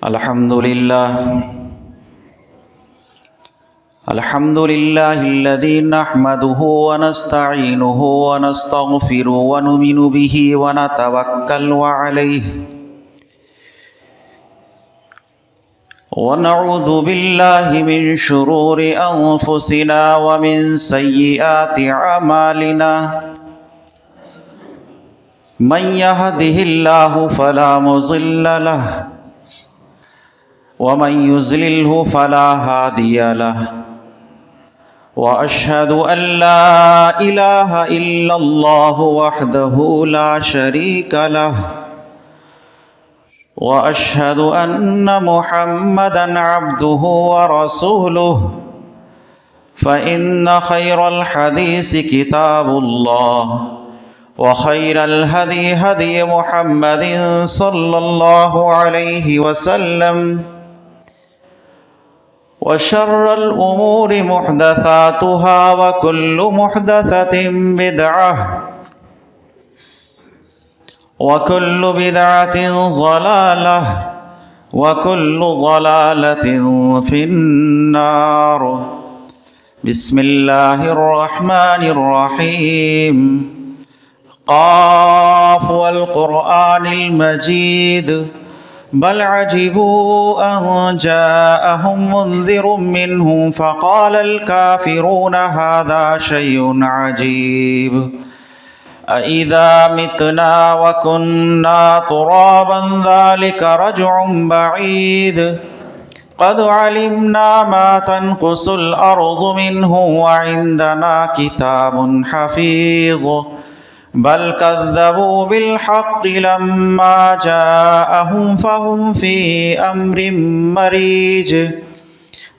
الحمد لله الذي نحمده ونستعينه ونستغفره ونؤمن به ونتوكل عليه ونعوذ بالله من شرور أنفسنا ومن سيئات أعمالنا من يهده الله فلا مضل له ومن يضلله فلا هادي له وأشهد أن لا إله إلا الله وحده لا شريك له وأشهد أن محمدًا عبده ورسوله فإن خير الحديث كتاب الله وخير الهدي هدي محمد صلى الله عليه وسلم وشر الأمور محدثاتها وكل محدثة بدعة وكل بدعة ضلالة وكل ضلالة في النار. بسم الله الرحمن الرحيم. قاف والقرآن المجيد بل عجبوا أن جاءهم منذر منهم فقال الكافرون هذا شيء عجيب أإذا متنا وكنا ترابا ذلك رجع بعيد قد علمنا ما تنقص الأرض منهم وعندنا كتاب حفيظ بل كذبوا بالحق لما جاءهم فهم في أمر مريج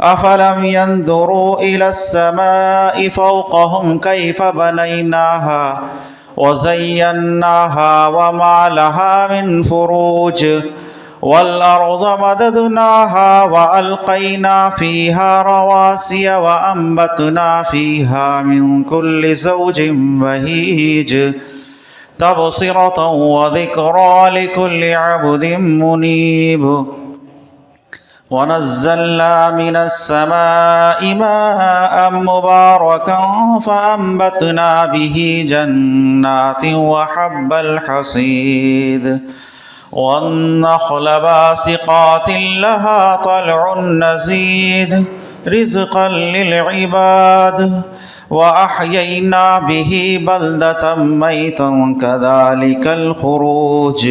أفلم ينظروا إلى السماء فوقهم كيف بنيناها وزيناها وما لها من فروج والأرض مددناها وألقينا فيها رواسي وأنبتنا فيها من كل زوج بهيج تبصرة وذكرى لكل عبد منيب ونزلنا من السماء ماء مباركا فأنبتنا به جنات وحب الحصيد والنخل باسقات لها طلع نزيد رزقا للعباد وأحيينا به بلدة ميتا كذلك الخروج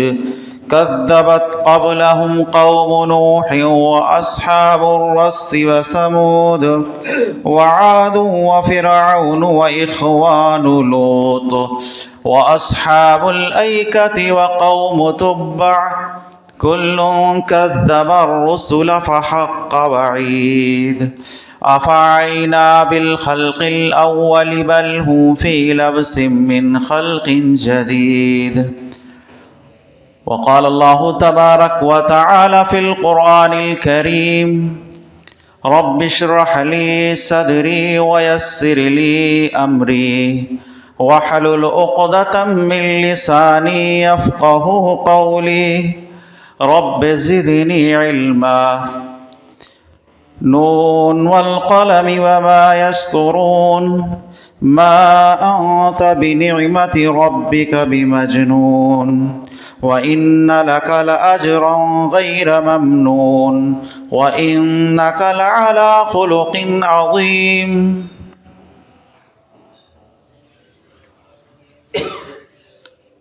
كذبت قبلهم قوم نوح وأصحاب الرس وثمود وعاد وفرعون وإخوان لوط وأصحاب الأيكة وقوم تبع كل كذب الرسل فحق وعيد أفعينا بالخلق الأول بل هم في لبس من خلق جديد. وقال الله تبارك وتعالى في القرآن الكريم رب اشرح لي صدري ويسر لي أمري واحلل عقدة من لساني يفقه قولي رب زدني علما. نون والقلم وما يسطرون ما أنت بنعمة ربك بمجنون وإن لك لأجرا غير ممنون وإنك لعلى خلق عظيم.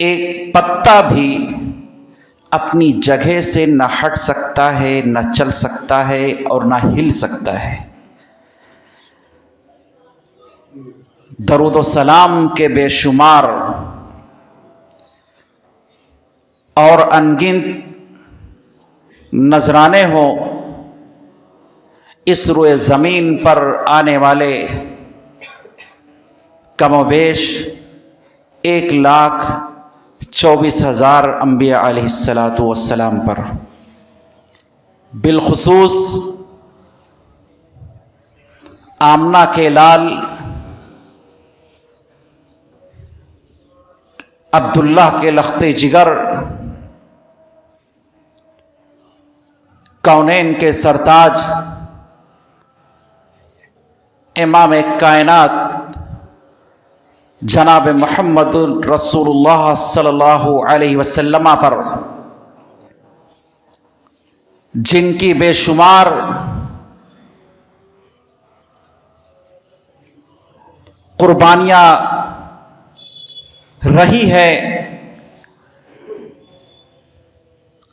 ایک پتا بھی اپنی جگہ سے نہ ہٹ سکتا ہے، نہ چل سکتا ہے اور نہ ہل سکتا ہے۔ درود و سلام کے بے شمار اور انگنت نذرانے ہوں اس روئے زمین پر آنے والے کم و بیش 1,24,000 انبیاء علیہ الصلاۃ والسلام پر، بالخصوص آمنہ کے لال عبداللہ کے لخت جگر، کونین کے سرتاج، امام کائنات جناب محمد رسول اللہ صلی اللہ علیہ وسلم پر، جن کی بے شمار قربانیاں رہی ہے،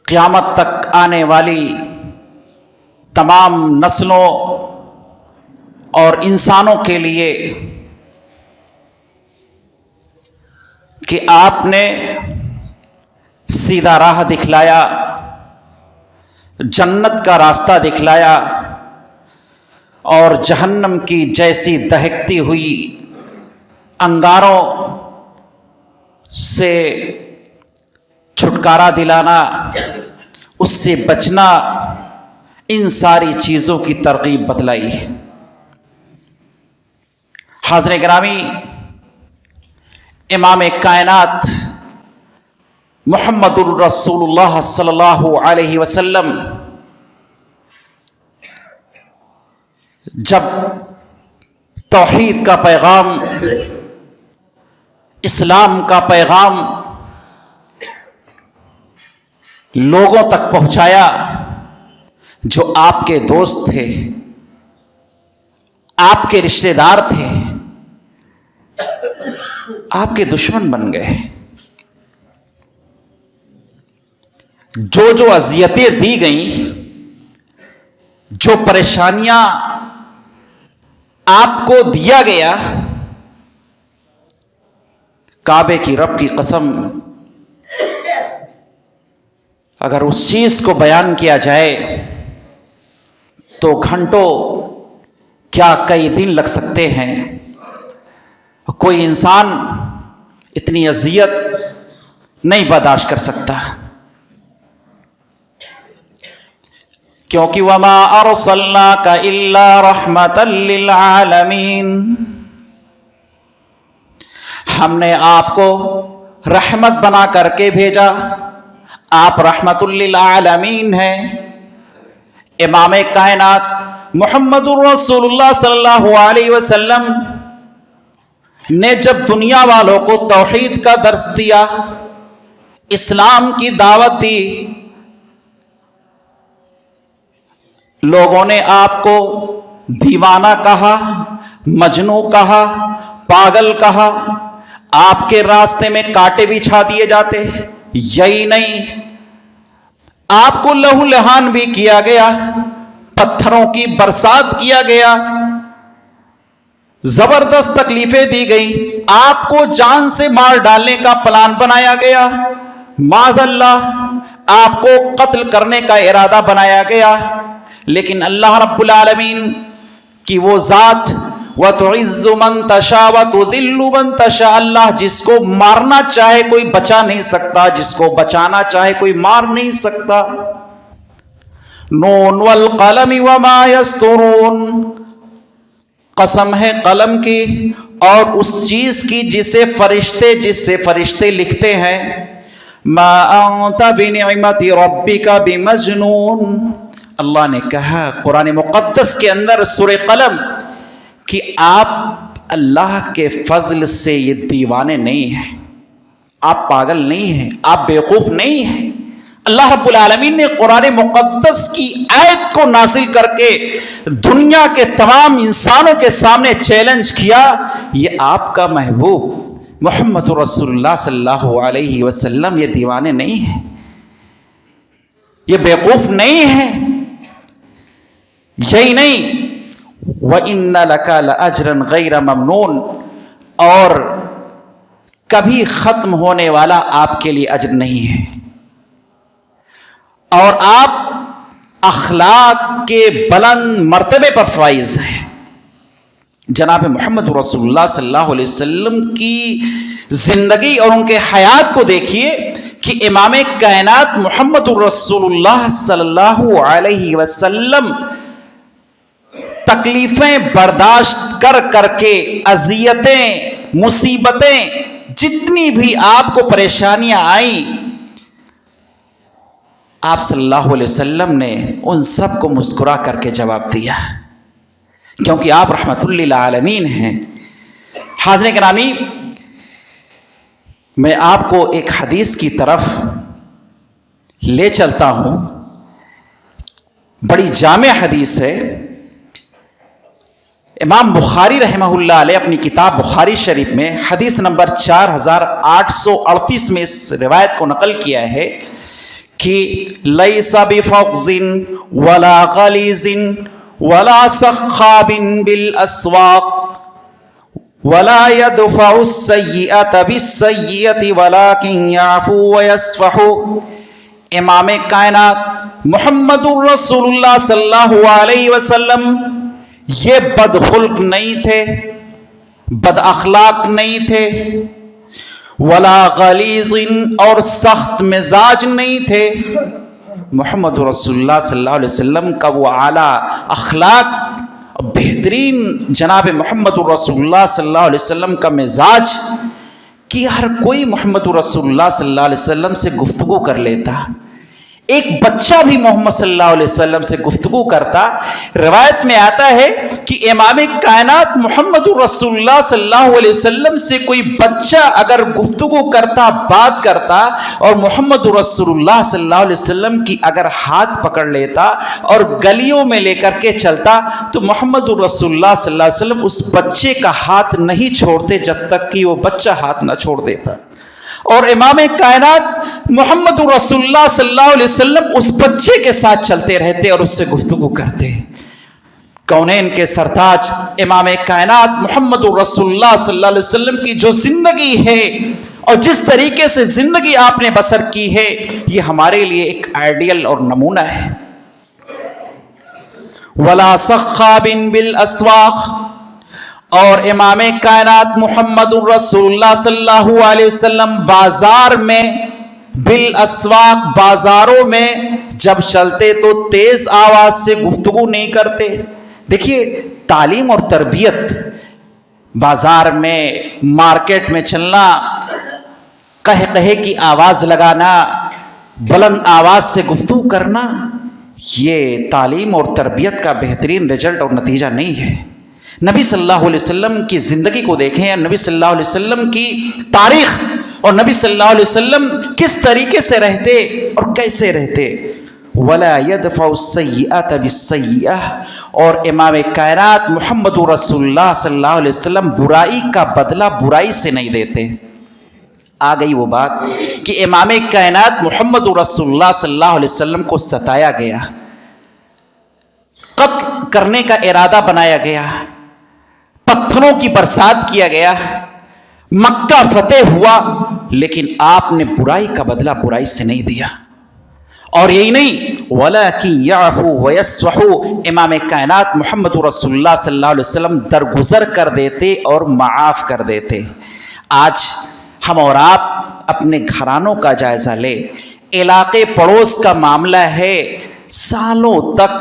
قیامت تک آنے والی تمام نسلوں اور انسانوں کے لیے کہ آپ نے سیدھا راہ دکھلایا، جنت کا راستہ دکھلایا اور جہنم کی جیسی دہکتی ہوئی انگاروں سے چھٹکارا دلانا، اس سے بچنا، ان ساری چیزوں کی ترغیب بتلائی ہے۔ حاضرین گرامی، امام کائنات محمد الرسول اللہ صلی اللہ علیہ وسلم جب توحید کا پیغام، اسلام کا پیغام لوگوں تک پہنچایا، جو آپ کے دوست تھے، آپ کے رشتہ دار تھے، آپ کے دشمن بن گئے۔ جو اذیتیں دی گئیں، جو پریشانیاں آپ کو دیا گیا، کعبے کی رب کی قسم، اگر اس چیز کو بیان کیا جائے تو گھنٹوں کیا کئی دن لگ سکتے ہیں۔ کوئی انسان اتنی اذیت نہیں برداشت کر سکتا، کیونکہ وَمَا أَرْسَلْنَاكَ إِلَّا رَحْمَةً لِّلْعَالَمِينَ، ہم نے آپ کو رحمت بنا کر کے بھیجا، آپ رحمت للعالمین ہیں۔ امام کائنات محمد الرسول اللہ صلی اللہ علیہ وسلم نے جب دنیا والوں کو توحید کا درس دیا، اسلام کی دعوت دی، لوگوں نے آپ کو دیوانہ کہا، مجنوں کہا، پاگل کہا، آپ کے راستے میں کانٹے بچھا دیے جاتے۔ یہی نہیں، آپ کو لہو لہان بھی کیا گیا، پتھروں کی برسات کیا گیا، زبردست تکلیفیں دی گئی، آپ کو جان سے مار ڈالنے کا پلان بنایا گیا، معاذ اللہ آپ کو قتل کرنے کا ارادہ بنایا گیا، لیکن اللہ رب العالمین کی وہ ذات وَتُعِزُّ مَن تَشَاءُ وَتُذِلُّ مَن تَشَاءُ، اللہ جس کو مارنا چاہے کوئی بچا نہیں سکتا، جس کو بچانا چاہے کوئی مار نہیں سکتا۔ نون والقلم وما یسطرون، قسم ہے قلم کی اور اس چیز کی جس سے فرشتے لکھتے ہیں۔ ما انت بنعمت ربک بمجنون، اللہ نے کہا قرآن مقدس کے اندر سورہ قلم کہ آپ اللہ کے فضل سے یہ دیوانے نہیں ہیں، آپ پاگل نہیں ہیں، آپ بیوقوف نہیں ہیں۔ اللہ رب العالمین نے قرآن مقدس کی آیت کو نازل کر کے دنیا کے تمام انسانوں کے سامنے چیلنج کیا، یہ آپ کا محبوب محمد رسول اللہ صلی اللہ علیہ وسلم یہ دیوانے نہیں ہیں، یہ بیوقوف نہیں ہیں۔ یہی نہیں، وَإِنَّ لَكَ لَأَجْرًا غَيْرَ مَمْنُونَ، اور کبھی ختم ہونے والا آپ کے لیے اجر نہیں ہے، اور آپ اخلاق کے بلند مرتبے پر فائز ہیں۔ جناب محمد رسول اللہ صلی اللہ علیہ وسلم کی زندگی اور ان کے حیات کو دیکھیے کہ امام کائنات محمد رسول اللہ صلی اللہ علیہ وسلم تکلیفیں برداشت کر کر کے، اذیتیں، مصیبتیں، جتنی بھی آپ کو پریشانیاں آئیں، آپ صلی اللہ علیہ وسلم نے ان سب کو مسکرا کر کے جواب دیا، کیونکہ آپ رحمت للعالمین ہیں۔ حاضرین گرامی، میں آپ کو ایک حدیث کی طرف لے چلتا ہوں، بڑی جامع حدیث ہے۔ امام بخاری رحمہ اللہ علیہ اپنی کتاب بخاری شریف میں حدیث نمبر 4838 میں اس روایت کو نقل کیا ہے کہ لیس بفظ ولا غلیظ ولا سخاب بالاسواق ولا يدفع السيئة بالسيئة ولكن يعفو ويصفح۔ امام کائنات محمد الرسول اللہ صلی اللہ علیہ وسلم یہ بدخلق نہیں تھے، بد اخلاق نہیں تھے، ولا غلیظ اور سخت مزاج نہیں تھے۔ محمد رسول اللہ صلی اللہ علیہ وسلم کا وہ اعلیٰ اخلاق، بہترین جناب محمد رسول اللہ صلی اللہ علیہ وسلم کا مزاج کہ ہر کوئی محمد رسول اللہ صلی اللہ علیہ وسلم سے گفتگو کر لیتا، ایک بچہ بھی محمد صلی اللہ علیہ وسلم سے گفتگو کرتا۔ روایت میں آتا ہے کہ امام کائنات محمد رسول اللہ صلی اللہ علیہ وسلم سے کوئی بچہ اگر گفتگو کرتا، بات کرتا، اور محمد رسول اللہ صلی اللہ علیہ وسلم کی اگر ہاتھ پکڑ لیتا اور گلیوں میں لے کر کے چلتا، تو محمد رسول اللہ صلی اللہ علیہ وسلم اس بچے کا ہاتھ نہیں چھوڑتے جب تک کہ وہ بچہ ہاتھ نہ چھوڑ دیتا۔ اور امام کائنات محمد رسول اللہ صلی اللہ علیہ وسلم اس بچے کے ساتھ چلتے رہتے اور اس سے گفتگو کرتے۔ کونین کے سرتاج امام کائنات محمد رسول اللہ صلی اللہ علیہ وسلم کی جو زندگی ہے اور جس طریقے سے زندگی آپ نے بسر کی ہے، یہ ہمارے لیے ایک آئیڈیل اور نمونہ ہے۔ ولا سخاب بالاسواق، اور امام کائنات محمد الرسول اللہ صلی اللہ علیہ وسلم بازار میں، بالاسواق بازاروں میں جب چلتے تو تیز آواز سے گفتگو نہیں کرتے۔ دیکھیے تعلیم اور تربیت، بازار میں، مارکیٹ میں چلنا، قہقہے کی آواز لگانا، بلند آواز سے گفتگو کرنا، یہ تعلیم اور تربیت کا بہترین رزلٹ اور نتیجہ نہیں ہے۔ نبی صلی اللہ علیہ وسلم کی زندگی کو دیکھیں، یا نبی صلی اللہ علیہ وسلم کی تاریخ، اور نبی صلی اللہ علیہ وسلم کس طریقے سے رہتے اور کیسے رہتے۔ وَلَا يَدْفَعُ السَّيِّئَةَ بِالسَّيِّئَةِ، اور امام کائنات محمد رسول اللہ صلی اللہ علیہ وسلم برائی کا بدلہ برائی سے نہیں دیتے۔ آ گئی وہ بات کہ امام کائنات محمد رسول اللہ صلی اللہ علیہ وسلم کو ستایا گیا، قتل کرنے کا ارادہ بنایا گیا، پتھروں کی برسات کیا گیا، مکہ فتح ہوا، لیکن آپ نے برائی کا بدلہ برائی سے نہیں دیا۔ اور یہی نہیں، وَلَكِنْ يَعْفُوا وَيَصْفَحُوا، امام کائنات محمد رسول اللہ صلی اللہ علیہ وسلم درگزر کر دیتے اور معاف کر دیتے۔ آج ہم اور آپ اپنے گھرانوں کا جائزہ لیں، علاقے پڑوس کا معاملہ ہے، سالوں تک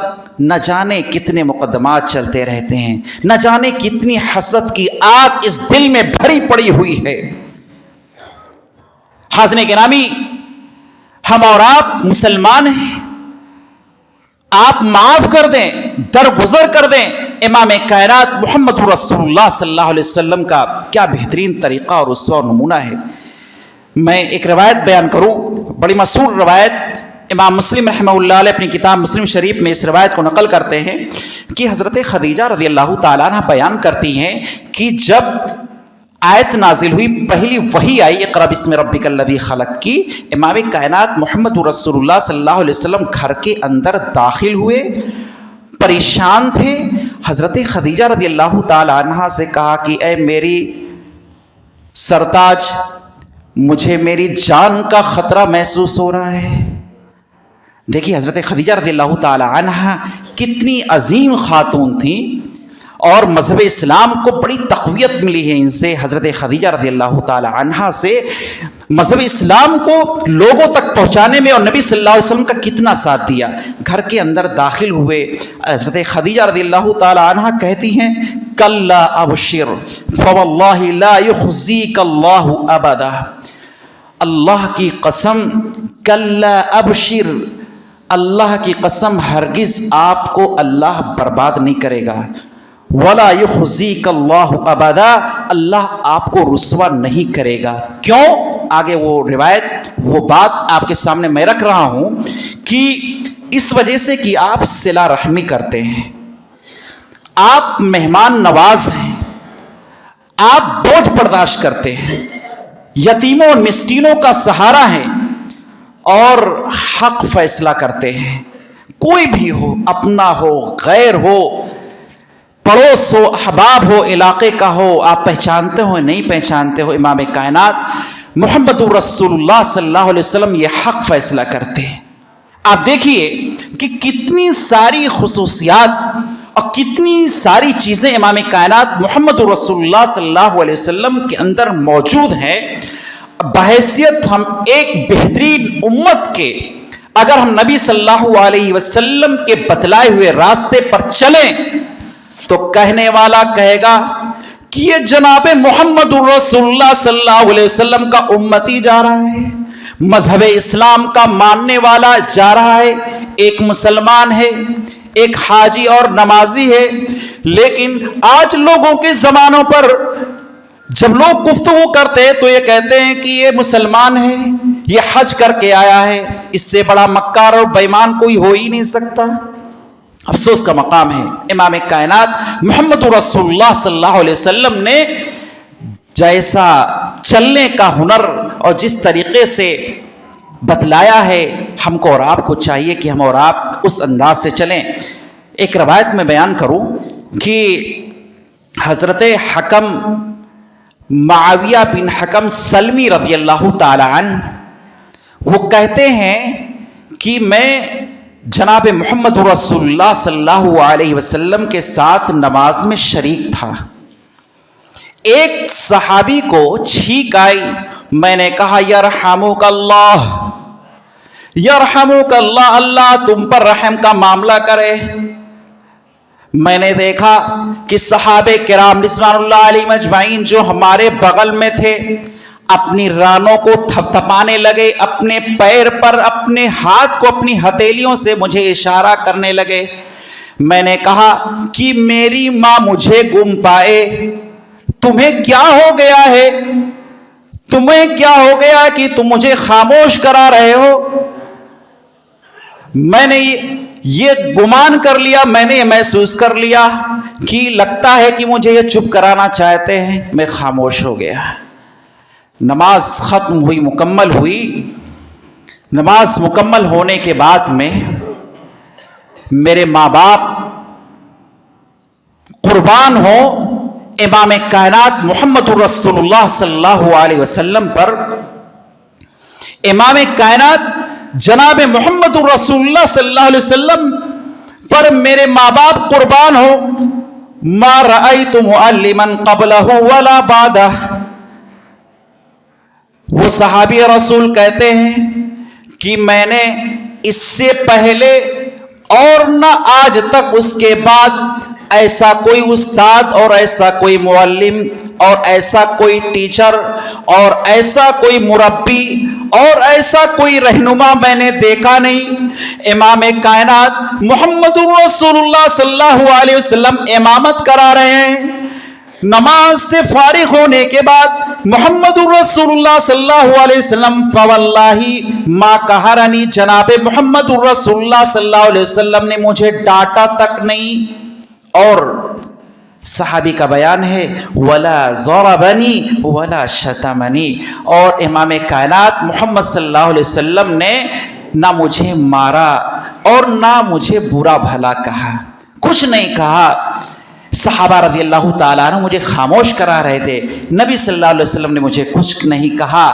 نہ جانے کتنے مقدمات چلتے رہتے ہیں، نہ جانے کتنی حسد کی آگ اس دل میں بھری پڑی ہوئی ہے۔ حاضرین گرامی، ہم اور آپ مسلمان ہیں، آپ معاف کر دیں، درگزر کر دیں۔ امام کائنات محمد رسول اللہ صلی اللہ علیہ وسلم کا کیا بہترین طریقہ اور اسوہ اور نمونہ ہے۔ میں ایک روایت بیان کروں، بڑی مشہور روایت، امام مسلم رحمہ اللہ علیہ اپنی کتاب مسلم شریف میں اس روایت کو نقل کرتے ہیں کہ حضرت خدیجہ رضی اللہ تعالیٰ عنہ بیان کرتی ہیں کہ جب آیت نازل ہوئی، پہلی وحی آئی اقرا بسم ربک الذی خلق کی، امام کائنات محمد رسول اللہ صلی اللہ علیہ وسلم گھر کے اندر داخل ہوئے، پریشان تھے۔ حضرت خدیجہ رضی اللہ تعالی عنہا سے کہا کہ اے میری سرتاج، مجھے میری جان کا خطرہ محسوس ہو رہا ہے۔ دیکھیے حضرت خدیجہ رضی اللہ تعالی عنہا کتنی عظیم خاتون تھیں، اور مذہب اسلام کو بڑی تقویت ملی ہے ان سے، حضرت خدیجہ رضی اللہ تعالی عنہا سے مذہب اسلام کو لوگوں تک پہنچانے میں، اور نبی صلی اللہ علیہ وسلم کا کتنا ساتھ دیا۔ گھر کے اندر داخل ہوئے، حضرت خدیجہ رضی اللہ تعالی عنہا کہتی ہیں کلا ابشر فواللہ لا یخزیک اللہ ابدا، اللہ کی قسم، کلا ابشر، اللہ کی قسم ہرگز آپ کو اللہ برباد نہیں کرے گا، ولا یخزیک اللہ ابدا، اللہ آپ کو رسوا نہیں کرے گا۔ کیوں؟ آگے وہ روایت، وہ بات آپ کے سامنے میں رکھ رہا ہوں کہ اس وجہ سے کہ آپ صلہ رحمی کرتے ہیں، آپ مہمان نواز ہیں، آپ بوجھ برداشت کرتے ہیں، یتیموں اور مسکینوں کا سہارا ہیں، اور حق فیصلہ کرتے ہیں۔ کوئی بھی ہو، اپنا ہو، غیر ہو، پڑوس ہو، احباب ہو، علاقے کا ہو، آپ پہچانتے ہو نہیں پہچانتے ہو، امام کائنات محمد رسول اللہ صلی اللہ علیہ وسلم یہ حق فیصلہ کرتے ہیں۔ آپ دیکھیے کہ کتنی ساری خصوصیات اور کتنی ساری چیزیں امام کائنات محمد رسول اللہ صلی اللہ علیہ وسلم کے اندر موجود ہیں۔ بحیثیت ہم ایک بہترین امت کے، اگر ہم نبی صلی اللہ علیہ وسلم کے بتلائے ہوئے راستے پر چلیں تو کہنے والا کہے گا کہ یہ جناب محمد رسول اللہ صلی اللہ علیہ وسلم کا امتی جا رہا ہے، مذہب اسلام کا ماننے والا جا رہا ہے، ایک مسلمان ہے، ایک حاجی اور نمازی ہے۔ لیکن آج لوگوں کے زمانوں پر جب لوگ گفتگو کرتے ہیں تو یہ کہتے ہیں کہ یہ مسلمان ہے، یہ حج کر کے آیا ہے، اس سے بڑا مکار اور بے ایمان کوئی ہو ہی نہیں سکتا۔ افسوس کا مقام ہے، امام کائنات محمد رسول اللہ صلی اللہ علیہ وسلم نے جیسا چلنے کا ہنر اور جس طریقے سے بتلایا ہے، ہم کو اور آپ کو چاہیے کہ ہم اور آپ اس انداز سے چلیں۔ ایک روایت میں بیان کروں کہ حضرت حکم معاویہ بن حکم سلمی رضی اللہ تعالی عنہ وہ کہتے ہیں کہ میں جناب محمد رسول اللہ صلی اللہ علیہ وسلم کے ساتھ نماز میں شریک تھا، ایک صحابی کو چھینک آئی، میں نے کہا یرحمک اللہ، یرحمک اللہ، اللہ تم پر رحم کا معاملہ کرے۔ میں نے دیکھا کہ صحابہ کرام رضوان اللہ علیہم اجمعین جو ہمارے بغل میں تھے اپنی رانوں کو تھپتھپانے لگے، اپنے پیر پر اپنے ہاتھ کو اپنی ہتھیلیوں سے مجھے اشارہ کرنے لگے۔ میں نے کہا کہ میری ماں مجھے گم پائے، تمہیں کیا ہو گیا ہے، تمہیں کیا ہو گیا کہ تم مجھے خاموش کرا رہے ہو؟ میں نے یہ گمان کر لیا، میں نے یہ محسوس کر لیا کہ لگتا ہے کہ مجھے یہ چپ کرانا چاہتے ہیں، میں خاموش ہو گیا۔ نماز ختم ہوئی، مکمل ہوئی۔ نماز مکمل ہونے کے بعد میں میرے ماں باپ قربان ہو امام کائنات محمد رسول اللہ صلی اللہ علیہ وسلم پر، امام کائنات جناب محمد رسول اللہ صلی اللہ علیہ وسلم پر میرے ماں باپ قربان ہو۔ ما رأیت معلما قبلہ ولا بعدہ، وہ صحابی رسول کہتے ہیں کہ میں نے اس سے پہلے اور نہ آج تک اس کے بعد ایسا کوئی استاد اور ایسا کوئی معلم اور ایسا کوئی ٹیچر اور ایسا کوئی مربی اور ایسا کوئی رہنما میں نے دیکھا نہیں۔ امام کائنات محمد رسول اللہ صلی اللہ علیہ وسلم امامت کرا رہے ہیں۔ نماز سے فارغ ہونے کے بعد محمد رسول اللہ صلی اللہ علیہ وسلم فواللہ ما قہرنی، جناب محمد رسول اللہ صلی اللہ علیہ وسلم نے مجھے ڈانٹا تک نہیں اور صحابی کا بیان ہے ولا ضربنی ولا شتمنی، اور امام کائنات محمد صلی اللہ علیہ وسلم نے نہ مجھے مارا اور نہ مجھے برا بھلا کہا، کچھ نہیں کہا۔ صحابہ رضی اللہ تعالیٰ عنہ مجھے خاموش کرا رہے تھے، نبی صلی اللہ علیہ وسلم نے مجھے کچھ نہیں کہا۔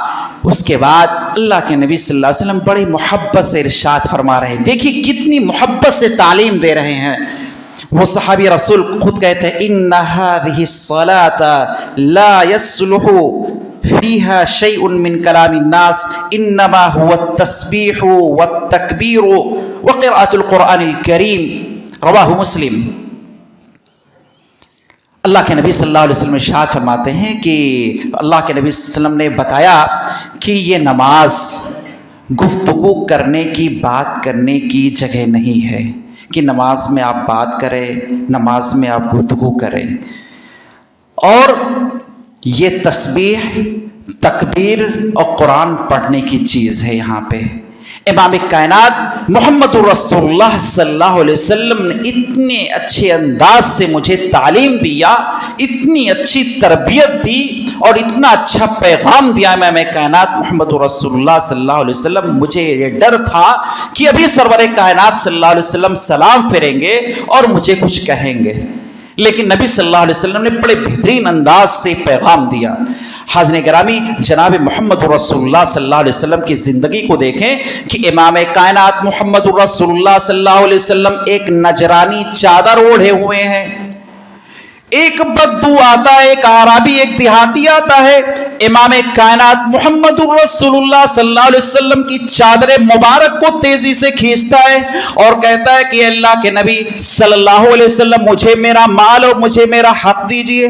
اس کے بعد اللہ کے نبی صلی اللہ علیہ وسلم بڑی محبت سے ارشاد فرما رہے ہیں، دیکھیے کتنی محبت سے تعلیم دے رہے ہیں۔ وہ صحابی رسول خود کہتے ہیں ان هذه الصلاة لا يصلح فيها شيء من كلام الناس انما هو التسبيح والتكبير وقراءة القرآن الكريم، رواہ مسلم۔ اللہ کے نبی صلی اللہ علیہ وسلم ارشاد فرماتے ہیں کہ اللہ کے نبی صلی اللہ علیہ وسلم نے بتایا کہ یہ نماز گفتگو کرنے کی، بات کرنے کی جگہ نہیں ہے کہ نماز میں آپ بات کریں، نماز میں آپ گفتگو کریں، اور یہ تسبیح، تکبیر اور قرآن پڑھنے کی چیز ہے۔ یہاں پہ امام کائنات محمد رسول اللہ صلی اللہ علیہ وسلم نے اتنے اچھے انداز سے مجھے تعلیم دیا، اتنی اچھی تربیت دی اور اتنا اچھا پیغام دیا امام کائنات محمد رسول اللہ صلی اللہ علیہ وسلم۔ مجھے یہ ڈر تھا کہ ابھی سرور کائنات صلی اللہ علیہ وسلم سلام پھیریں گے اور مجھے کچھ کہیں گے، لیکن نبی صلی اللہ علیہ وسلم نے بڑے بہترین انداز سے پیغام دیا۔ حاضرین گرامی، جناب محمد رسول اللہ صلی اللہ علیہ وسلم کی زندگی کو دیکھیں کہ امام کائنات محمد رسول اللہ صلی اللہ علیہ وسلم ایک نجرانی چادر اوڑھے ہوئے ہیں، ایک بدو آتا ہے، ایک عربی، ایک دیہاتی آتا ہے، امام کائنات محمد رسول اللہ صلی اللہ علیہ وسلم کی چادر مبارک کو تیزی سے کھینچتا ہے اور کہتا ہے کہ اللہ کے نبی صلی اللہ علیہ وسلم مجھے میرا مال اور مجھے میرا حق دیجئے۔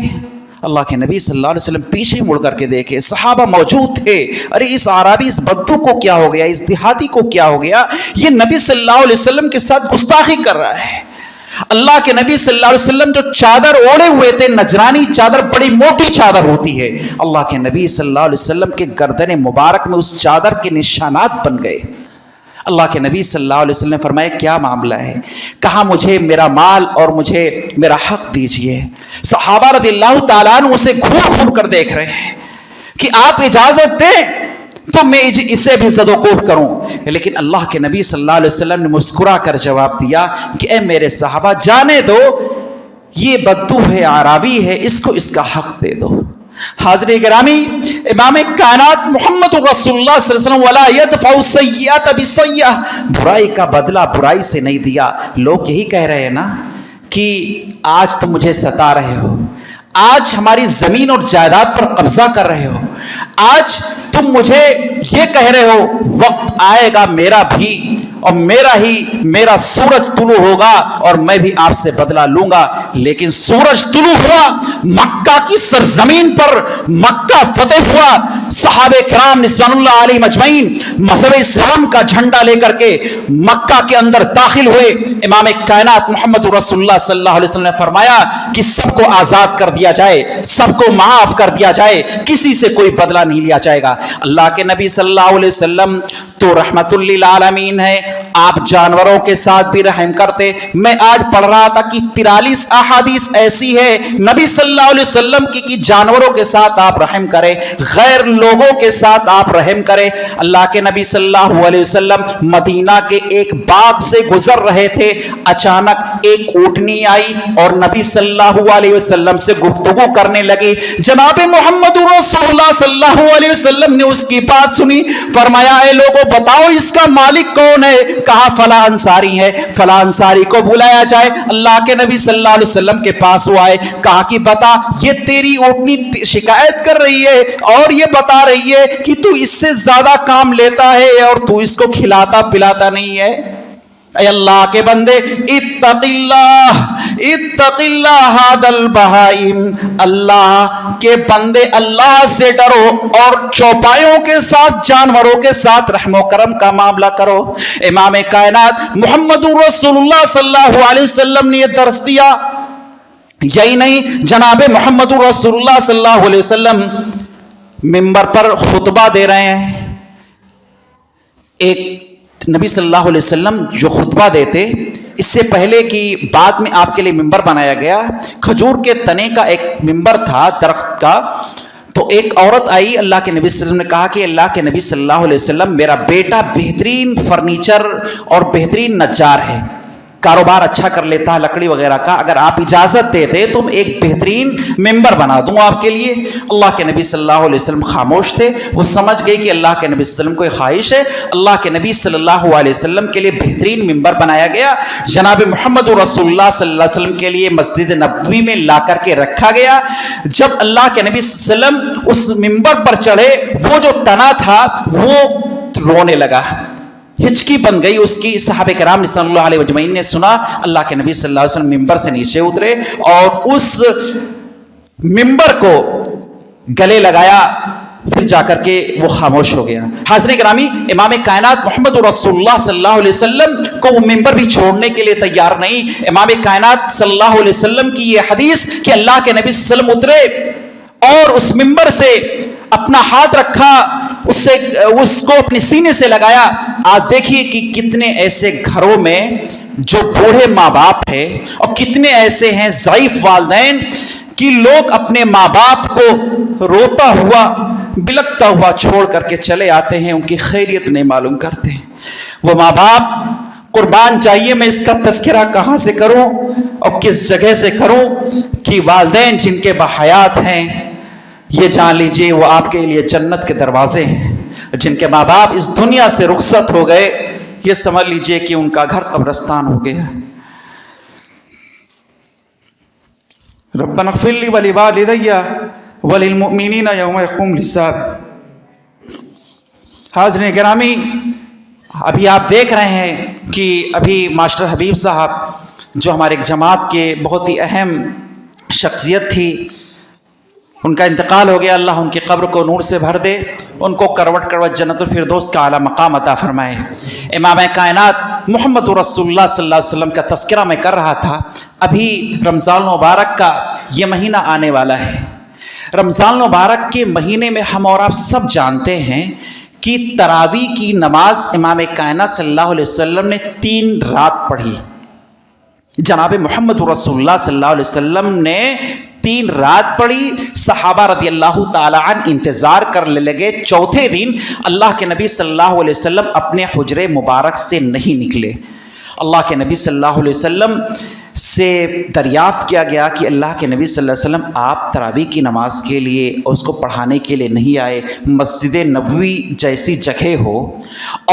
اللہ کے نبی صلی اللہ علیہ وسلم پیچھے مڑ کر کے دیکھے، صحابہ موجود تھے، ارے اس عربی، اس بدو کو کیا ہو گیا، اس دیہاتی کو کیا ہو گیا، یہ نبی صلی اللہ علیہ وسلم کے ساتھ گستاخی کر رہا ہے۔ اللہ کے نبی صلی اللہ علیہ وسلم جو چادر اوڑھے ہوئے تھے، نجرانی چادر، بڑی موٹی چادر ہوتی ہے، اللہ کے نبی صلی اللہ علیہ وسلم کے گردن مبارک میں اس چادر کے نشانات بن گئے۔ اللہ کے نبی صلی اللہ علیہ وسلم نے فرمایا کیا معاملہ ہے؟ کہا مجھے میرا مال اور مجھے میرا حق دیجئے۔ صحابہ رضی اللہ تعالیٰ عنہ اسے گھور گھور کر دیکھ رہے ہیں کہ آپ اجازت دیں تو میں اسے بھی زد و کوب کروں، لیکن اللہ کے نبی صلی اللہ علیہ وسلم نے مسکرا کر جواب دیا کہ اے میرے صحابہ، جانے دو، یہ بدو ہے، عربی ہے، اس کو اس کا حق دے دو۔ حاضرین گرامی، امام کائنات محمد رسول اللہ صلی اللہ علیہ وسلم وَلَا يَدْفَعُ السَّيِّئَةَ بِالسَّيِّئَةِ، برائی کا بدلہ برائی سے نہیں دیا۔ لوگ یہی کہہ رہے ہیں نا کہ آج تم مجھے ستا رہے ہو، آج ہماری زمین اور جائیداد پر قبضہ کر رہے ہو، آج تم مجھے یہ کہہ رہے ہو، وقت آئے گا میرا بھی اور میرا سورج طلوع ہوگا اور میں بھی آپ سے بدلہ لوں گا۔ لیکن سورج طلوع ہوا، مکہ کی سرزمین پر مکہ فتح ہوا، صحابہ کرام رضوان اللہ علیہم اجمعین مذہب اسلام کا جھنڈا لے کر کے مکہ کے اندر داخل ہوئے۔ امام کائنات محمد رسول اللہ صلی اللہ علیہ وسلم نے فرمایا کہ سب کو آزاد کر دیا جائے، سب کو معاف کر دیا جائے، کسی سے کوئی بدلہ نہیں لیا جائے گا۔ اللہ کے نبی صلی اللہ علیہ وسلم تو رحمت للعالمین ہے، آپ جانوروں کے ساتھ بھی رحم کرتے۔ میں آج پڑھ رہا تھا کہ 43 احادیث ایسی ہے نبی صلی اللہ علیہ وسلم کی کہ جانوروں کے ساتھ آپ رحم کریں، غیر لوگوں کے ساتھ آپ رحم کریں۔ اللہ کے نبی صلی اللہ علیہ وسلم مدینہ کے ایک باغ سے گزر رہے تھے، اچانک ایک اونٹنی آئی اور نبی صلی اللہ علیہ وسلم سے گفتگو کرنے لگی۔ جناب محمد رسول اللہ صلی اللہ علیہ وسلم نے اس کی بات سنی، فرمایا اے لوگوں بتاؤ اس کا مالک کون ہے؟ کہا فلاں انصاری ہے، فلاں انصاری کو بلایا جائے۔ اللہ کے نبی صلی اللہ علیہ وسلم کے پاس وہ آئے، کہا کہ بتا یہ تیری اونٹنی شکایت کر رہی ہے اور یہ بتا رہی ہے کہ تو اس سے زیادہ کام لیتا ہے اور تو اس کو کھلاتا پلاتا نہیں ہے۔ اے اللہ کے بندے، اتق اللہ ھذا البہائم، اللہ کے بندے اللہ سے ڈرو اور چوپایوں کے ساتھ، جانوروں کے ساتھ رحم و کرم کا معاملہ کرو۔ امام کائنات محمد رسول اللہ صلی اللہ علیہ وسلم نے یہ درس دیا۔ یہی نہیں، جناب محمد رسول اللہ صلی اللہ علیہ وسلم منبر پر خطبہ دے رہے ہیں۔ ایک نبی صلی اللہ علیہ وسلم جو خطبہ دیتے، اس سے پہلے کہ بعد میں آپ کے لیے ممبر بنایا گیا، کھجور کے تنے کا ایک ممبر تھا درخت کا. تو ایک عورت آئی، اللہ کے نبی صلی اللہ علیہ وسلم نے کہا کہ اللہ کے نبی صلی اللہ علیہ وسلم میرا بیٹا بہترین فرنیچر اور بہترین نجار ہے، کاروبار اچھا کر لیتا ہے لکڑی وغیرہ کا، اگر آپ اجازت دیتے تو ایک بہترین ممبر بنا دوں آپ کے لیے. اللہ کے نبی صلی اللہ علیہ وسلم خاموش تھے. وہ سمجھ گئی کہ اللہ کے نبی صلی اللہ علیہ وسلم کو خواہش ہے. اللہ کے نبی صلی اللہ علیہ وسلم کے لیے بہترین ممبر بنایا گیا. جناب محمد رسول اللہ صلی اللہ علیہ وسلم کے لیے مسجد نبوی میں لا کر کے رکھا گیا. جب اللہ کے نبی صلی اللہ علیہ وسلم اس ممبر پر چڑھے، وہ جو تنا تھا وہ رونے لگا، ہچکی بن گئی اس کی. صحابہ کرام صلی اللہ علیہ وسلم نے سنا، اللہ کے نبی صلی اللہ علیہ وسلم ممبر سے نیچے اترے اور اس ممبر کو گلے لگایا، پھر جا کر کے وہ خاموش ہو گیا. حاضرین گرامی، امام کائنات محمد رسول اللہ صلی اللہ علیہ وسلم کو وہ ممبر بھی چھوڑنے کے لیے تیار نہیں. امام کائنات صلی اللہ علیہ وسلم کی یہ حدیث کہ اللہ کے نبی صلی اللہ علیہ وسلم اترے اور اس ممبر سے اپنا ہاتھ رکھا، اس کو اپنے سینے سے لگایا. آج دیکھیے کہ کتنے ایسے گھروں میں جو بوڑھے ماں باپ ہیں اور کتنے ایسے ہیں ضعیف والدین کہ لوگ اپنے ماں باپ کو روتا ہوا بلکتا ہوا چھوڑ کر کے چلے آتے ہیں، ان کی خیریت نہیں معلوم کرتے. وہ ماں باپ قربان چاہیے. میں اس کا تذکرہ کہاں سے کروں اور کس جگہ سے کروں کہ والدین جن کے بحیات ہیں، یہ جان لیجئے وہ آپ کے لیے جنت کے دروازے ہیں. جن کے ماں باپ اس دنیا سے رخصت ہو گئے، یہ سمجھ لیجئے کہ ان کا گھر قبرستان ہو گیا. ربنا اغفر لی ولوالدی وللمؤمنین یوم یقوم الحساب. حاضرین گرامی، ابھی آپ دیکھ رہے ہیں کہ ابھی ماسٹر حبیب صاحب جو ہمارے جماعت کے بہت ہی اہم شخصیت تھی، ان کا انتقال ہو گیا. اللہ ان کی قبر کو نور سے بھر دے، ان کو کروٹ کروٹ جنت الفردوس کا اعلیٰ مقام عطا فرمائے. امام کائنات محمد رسول اللہ صلی اللہ علیہ وسلم کا تذکرہ میں کر رہا تھا. ابھی رمضان المبارک کا یہ مہینہ آنے والا ہے. رمضان المبارک کے مہینے میں ہم اور آپ سب جانتے ہیں کہ تراویح کی نماز امام کائنات صلی اللہ علیہ وسلم نے 3 رات پڑھی. جناب محمد رسول اللہ صلی اللہ علیہ وسلم نے 3 رات پڑھی. صحابہ رضی اللہ تعالی عنہ انتظار کر لگے. چوتھے دن اللہ کے نبی صلی اللہ علیہ وسلم اپنے حجرے مبارک سے نہیں نکلے. اللہ کے نبی صلی اللہ علیہ وسلم سے دریافت کیا گیا کہ اللہ کے نبی صلی اللہ علیہ وسلم آپ تراویح کی نماز کے لیے اور اس کو پڑھانے کے لیے نہیں آئے. مسجد نبوی جیسی جگہ ہو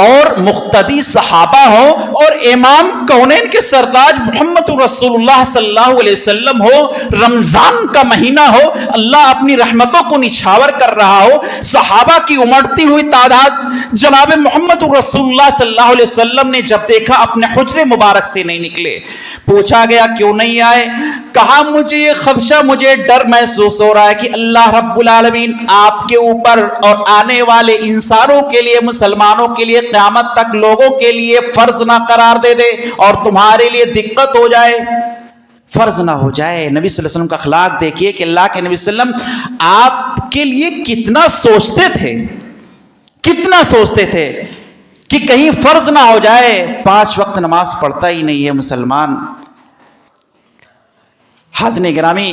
اور مقتدی صحابہ ہو اور امام کونین کے سرتاج محمد رسول اللہ صلی اللہ علیہ وسلم ہو، رمضان کا مہینہ ہو، اللہ اپنی رحمتوں کو نچھاور کر رہا ہو، صحابہ کی امڑتی ہوئی تعداد جناب محمد رسول اللہ صلی اللہ علیہ وسلم نے جب دیکھا اپنے حجرے مبارک سے نہیں نکلے. پوچھا گیا کیوں نہیں آئے؟ کہا مجھے یہ خدشہ، مجھے ڈر محسوس ہو رہا ہے کہ اللہ رب العالمین آپ کے اوپر اور آنے والے انسانوں کے لیے، مسلمانوں کے لیے، قیامت تک لوگوں کے لیے فرض نہ قرار دے دے اور تمہارے لیے دقت ہو جائے، فرض نہ ہو جائے. نبی صلی اللہ علیہ وسلم کا اخلاق دیکھیے کہ اللہ کے نبی صلی اللہ علیہ وسلم آپ کے لیے کتنا سوچتے تھے، کتنا سوچتے تھے کہ کہیں فرض نہ ہو جائے. 5 وقت نماز پڑھتا ہی نہیں ہے مسلمان. حاضرین گرامی،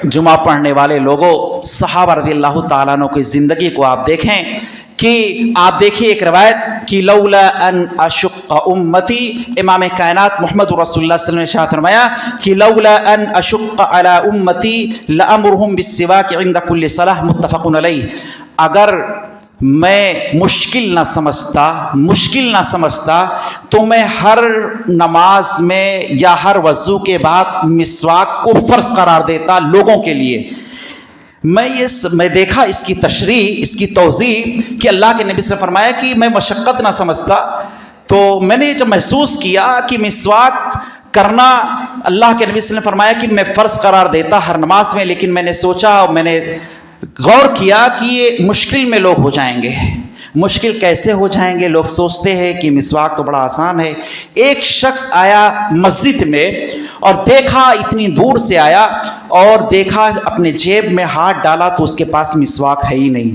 جمعہ پڑھنے والے لوگوں، صحابہ رضی اللہ تعالیٰ عنہ کی زندگی کو آپ دیکھیں کہ آپ دیکھیے ایک روایت کہ لولا ان اشق امتی، امام کائنات محمد رسول اللہ صلی اللہ علیہ وسلم نے ارشاد فرمایا کہ لولا ان اشق علی امتی لامرهم بالسواک عند كل صلاة، متفق علیہ. اگر میں مشکل نہ سمجھتا تو میں ہر نماز میں یا ہر وضو کے بعد مسواک کو فرض قرار دیتا لوگوں کے لیے. میں دیکھا اس کی تشریح، اس کی توضیح کہ اللہ کے نبی سے فرمایا کہ میں مشقت نہ سمجھتا، تو میں نے جب محسوس کیا کہ مسواک کرنا اللہ کے نبی سے فرمایا کہ میں فرض قرار دیتا ہر نماز میں، لیکن میں نے سوچا اور میں نے غور کیا کہ یہ مشکل میں لوگ ہو جائیں گے. مشکل کیسے ہو جائیں گے؟ لوگ سوچتے ہیں کہ مسواک تو بڑا آسان ہے. ایک شخص آیا مسجد میں اور دیکھا، اتنی دور سے آیا اور دیکھا اپنے جیب میں ہاتھ ڈالا تو اس کے پاس مسواک ہے ہی نہیں.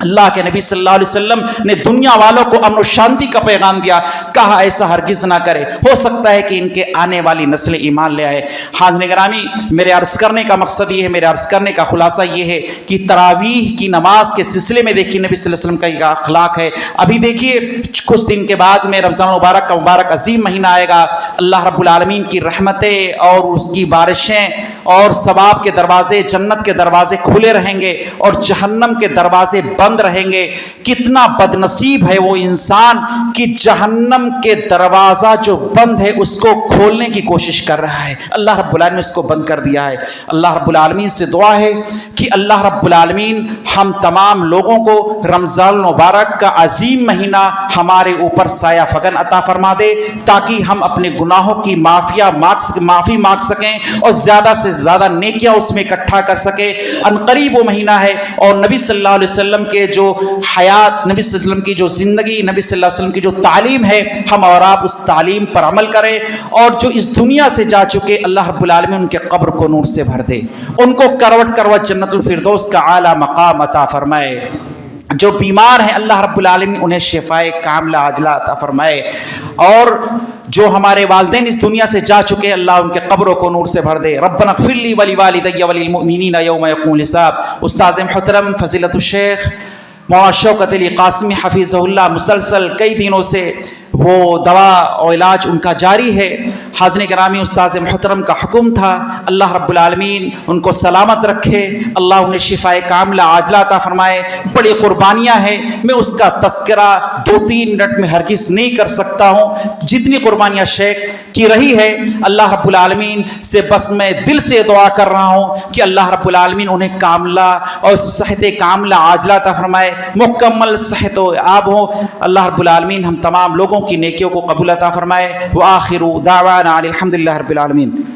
اللہ کے نبی صلی اللہ علیہ وسلم نے دنیا والوں کو امن و شانتی کا پیغام دیا، کہا ایسا ہرگز نہ کرے، ہو سکتا ہے کہ ان کے آنے والی نسل ایمان لے آئے۔ حاضرین گرامی، میرے عرض کرنے کا مقصد یہ ہے، میرے عرض کرنے کا خلاصہ یہ ہے کہ تراویح کی نماز کے سلسلے میں دیکھیے نبی صلی اللہ علیہ وسلم کا یہ اخلاق ہے۔ ابھی دیکھیے کچھ دن کے بعد میں رمضان المبارک کا مبارک عظیم مہینہ آئے گا، اللہ رب العالمین کی رحمتیں اور اس کی بارشیں اور ثواب کے دروازے، جنت کے دروازے کھلے رہیں گے اور جہنم کے دروازے بند رہیں گے۔ کتنا بد نصیب ہے وہ انسان کہ جہنم کے دروازہ جو بند ہے اس کو کھولنے کی کوشش کر رہا ہے، اللہ رب العالمین نے اس کو بند کر دیا ہے۔ اللہ رب العالمین سے دعا ہے کہ اللہ رب العالمین ہم تمام لوگوں کو رمضان المبارک کا عظیم مہینہ ہمارے اوپر سایہ فگن عطا فرما دے، تاکہ ہم اپنے گناہوں کی معافی مانگ سکیں اور زیادہ سے زیادہ نیکیاں اس میں اکٹھا کر سکیں۔ عنقریب وہ مہینہ ہے اور نبی صلی اللہ علیہ وسلم کے جو حیات، نبی صلی اللہ علیہ وسلم کی جو زندگی، نبی صلی اللہ علیہ وسلم کی جو تعلیم ہے، ہم اور آپ اس تعلیم پر عمل کریں، اور جو اس دنیا سے جا چکے اللہ رب العالمین ان کے قبر کو نور سے بھر دے، ان کو کروٹ کروٹ جنت الفردوس کا اعلیٰ مقام عطا فرمائے۔ جو بیمار ہیں اللہ رب العالمین انہیں شفائے کاملہ عاجلہ عطا فرمائے، اور جو ہمارے والدین اس دنیا سے جا چکے اللہ ان کے قبروں کو نور سے بھر دے۔ ربنا اغفر لی ولوالدی وللمؤمنین یوم یقوم الحساب۔ استاذ محترم فضیلت الشیخ مولانا شوکت علی قاسمی حفظہ اللہ مسلسل کئی دنوں سے وہ دوا اور علاج ان کا جاری ہے۔ حاضرین گرامی، استاذ محترم کا حکم تھا اللہ رب العالمین ان کو سلامت رکھے، اللہ انہیں شفائے کاملہ عاجلہ عطا فرمائے۔ بڑی قربانیاں ہیں، میں اس کا تذکرہ 2-3 منٹ میں ہرگز نہیں کر سکتا ہوں، جتنی قربانیاں شیخ کی رہی ہے اللہ رب العالمین سے بس میں دل سے دعا کر رہا ہوں کہ اللہ رب العالمین انہیں کاملہ اور صحت کاملہ عاجلہ عطا فرمائے، مکمل صحت و آب ہو۔ اللہ رب العالمین ہم تمام لوگوں کی نیکیوں کو قبول عطا فرمائے۔ وآخر دعوانا الحمدللہ رب العالمین۔